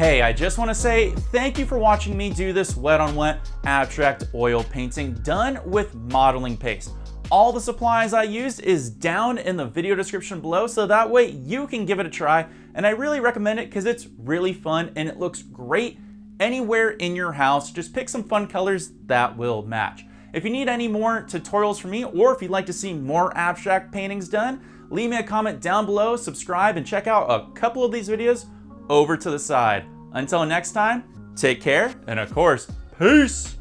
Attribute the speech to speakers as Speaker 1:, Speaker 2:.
Speaker 1: Hey, I just want to say thank you for watching me do this wet on wet abstract oil painting done with modeling paste. All the supplies I used is down in the video description below, so that way you can give it a try, and I really recommend it because it's really fun and it looks great anywhere in your house. Just pick some fun colors that will match. If you need any more tutorials from me, or if you'd like to see more abstract paintings done, leave me a comment down below, subscribe, and check out a couple of these videos over to the side. Until next time, take care, and of course, peace!